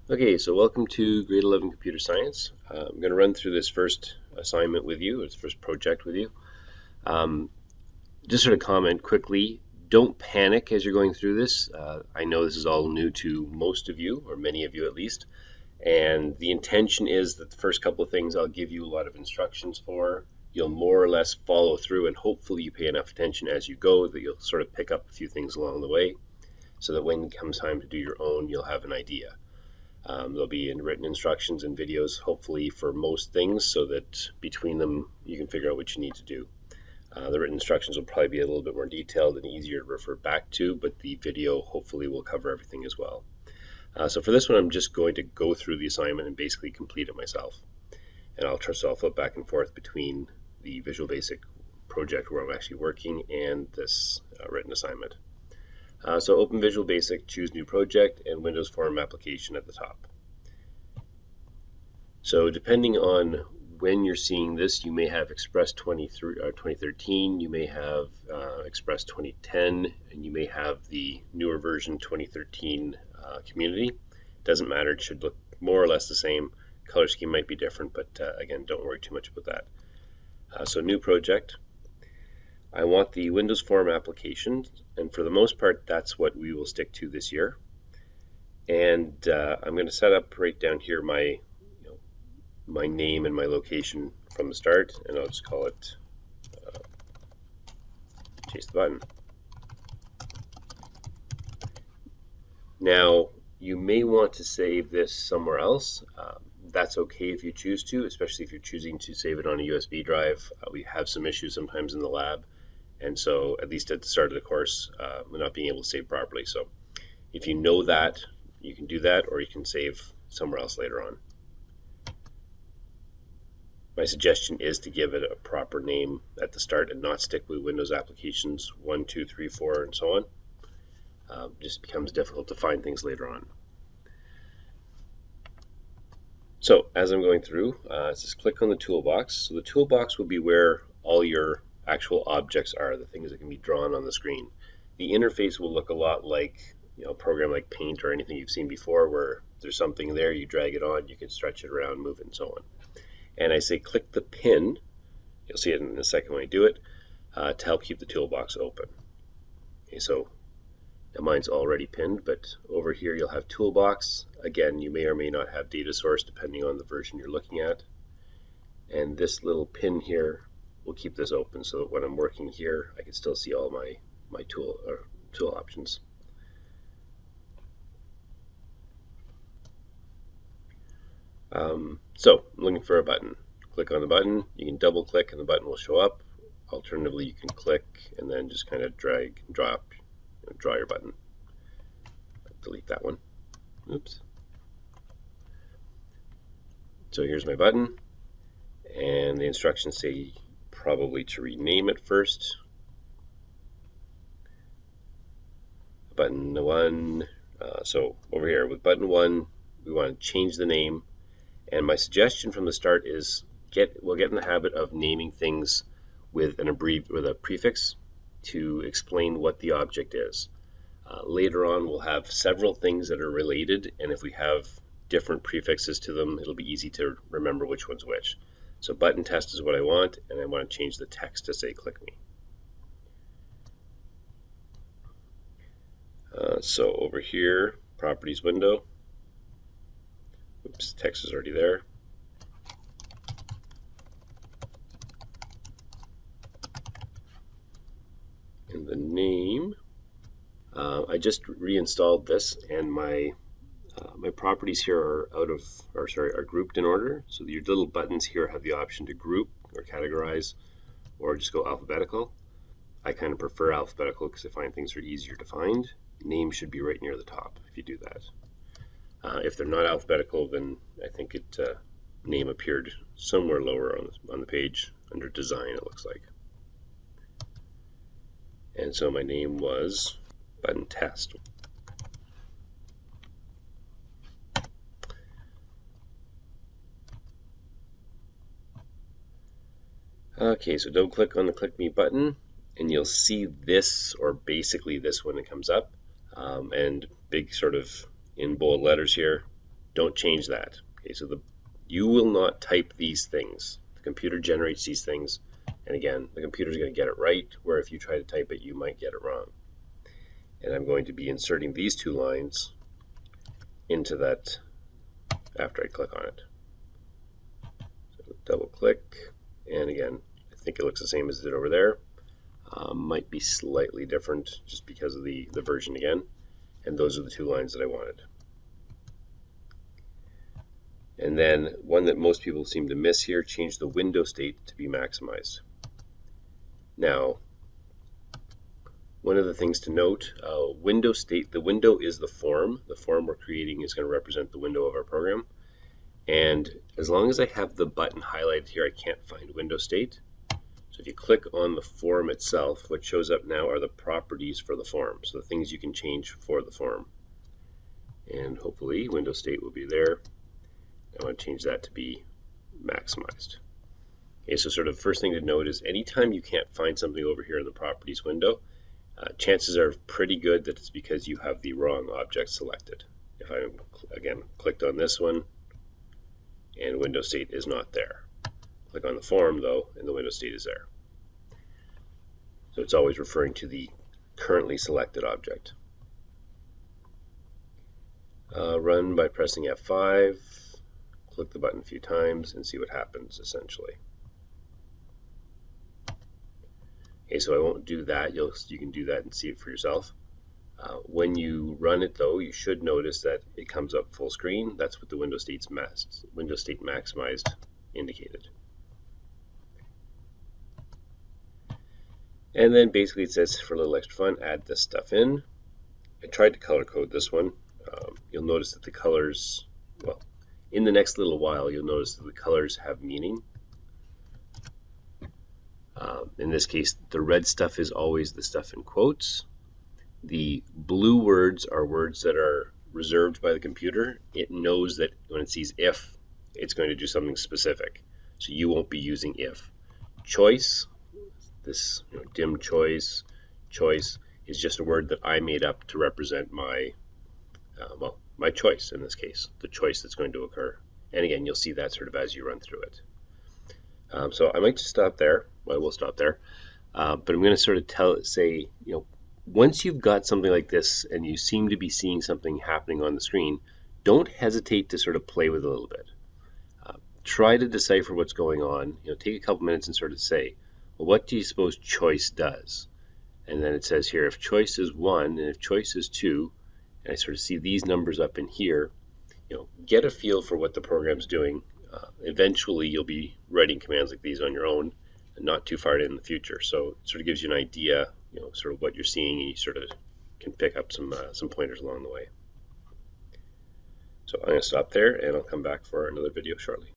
Okay, so welcome to grade 11 computer science. I'm going to run through this first assignment with you, this first project with you. Just sort of comment quickly, don't panic as you're going through this. I know this is all new to most of you, or many of you at least, and the intention is that the first couple of things I'll give you a lot of instructions for. You'll more or less follow through, and hopefully you pay enough attention as you go that you'll sort of pick up a few things along the way, so that when it comes time to do your own, you'll have an idea. There'll be written instructions and videos, hopefully, for most things, so that between them you can figure out what you need to do. The written instructions will probably be a little bit more detailed and easier to refer back to, but the video hopefully will cover everything as well. So for this one, I'm just going to go through the assignment and basically complete it myself. And I'll flip back and forth between the Visual Basic project where I'm actually working and this written assignment. So open Visual Basic, choose New Project, and Windows Form Application at the top. So depending on when you're seeing this, you may have Express 2013, you may have Express 2010, and you may have the newer version 2013 Community. Doesn't matter, it should look more or less the same. Color scheme might be different, but again, don't worry too much about that. So New Project. I want the Windows Form application, and for the most part, that's what we will stick to this year. And I'm going to set up right down here my name and my location from the start, and I'll just call it Chase the Button. Now, you may want to save this somewhere else. That's okay if you choose to, especially if you're choosing to save it on a USB drive. We have some issues sometimes in the lab, and so at least at the start of the course, we're not being able to save properly. So if you know that, you can do that, or you can save somewhere else later on. My suggestion is to give it a proper name at the start and not stick with Windows applications 1, 2, 3, 4, and so on. Just becomes difficult to find things later on. So as I'm going through, just click on the toolbox. So the toolbox will be where all your actual objects are, the things that can be drawn on the screen. The interface will look a lot like a program like Paint or anything you've seen before, where there's something there, you drag it on, you can stretch it around, move it, and so on. And I say click the pin, you'll see it in a second when I do it, to help keep the toolbox open. Okay, so mine's already pinned, but over here you'll have toolbox. Again, you may or may not have data source depending on the version you're looking at. And this little pin here will keep this open so that when I'm working here, I can still see all my tool options. So I'm looking for a button. Click on the button. You can double click and the button will show up. Alternatively, you can click and then just kind of drag and drop, draw your button. Delete that one. Oops. So here's my button, and the instructions say probably to rename it first. Button 1. So over here with button 1, we want to change the name. And my suggestion from the start is we'll get in the habit of naming things with a prefix to explain what the object is. Later on, we'll have several things that are related, and if we have different prefixes to them, it'll be easy to remember which one's which. So button test is what I want, and I want to change the text to say click me. So over here, properties window. Oops, text is already there. And the name, I just reinstalled this, and my properties here are grouped in order. So your little buttons here have the option to group or categorize, or just go alphabetical. I kind of prefer alphabetical because I find things are easier to find. Name should be right near the top if you do that. If they're not alphabetical, then I think name appeared somewhere lower on the page under design, it looks like. And so my name was button test. Okay, so double click on the click me button and you'll see this, or basically this, when it comes up, and big sort of in bold letters here, Don't change that. Okay, so you will not type these things. The computer generates these things, and again, the computer is going to get it right, where if you try to type it, you might get it wrong. And I'm going to be inserting these two lines into that after I click on it. So double click, and again, I think it looks the same as it did over there. Might be slightly different just because of the version again. And those are the two lines that I wanted. And then one that most people seem to miss here, change the window state to be maximized. Now, one of the things to note, window state, the window is the form. The form we're creating is going to represent the window of our program. And as long as I have the button highlighted here, I can't find window state. So if you click on the form itself, what shows up now are the properties for the form. So the things you can change for the form. And hopefully window state will be there. I want to change that to be maximized. Okay, so sort of first thing to note is anytime you can't find something over here in the properties window, chances are pretty good that it's because you have the wrong object selected. If I, again, clicked on this one and window state is not there. Click on the form though, and the window state is there. So it's always referring to the currently selected object. Run by pressing F5, click the button a few times and see what happens essentially. Okay, so I won't do that. You can do that and see it for yourself. When you run it though, you should notice that it comes up full screen. That's what the window state maximized indicated. And then basically it says, for a little extra fun, add this stuff in. I tried to color code this one. You'll notice that the colors, well, in the next little while, you'll notice that the colors have meaning. In this case, the red stuff is always the stuff in quotes. The blue words are words that are reserved by the computer. It knows that when it sees if, it's going to do something specific. So you won't be using if. Choice, this dim choice is just a word that I made up to represent my my choice in this case, the choice that's going to occur. And again, you'll see that sort of as you run through it. So I might just stop there. Well, we'll stop there. But I'm going to sort of say, once you've got something like this and you seem to be seeing something happening on the screen, don't hesitate to sort of play with it a little bit. Try to decipher what's going on. Take a couple minutes and sort of say, well, what do you suppose choice does? And then it says here, if choice is 1 and if choice is 2, and I sort of see these numbers up in here, get a feel for what the program's doing. Eventually, you'll be writing commands like these on your own, and not too far in the future. So it sort of gives you an idea, sort of what you're seeing, and you sort of can pick up some pointers along the way. So I'm going to stop there, and I'll come back for another video shortly.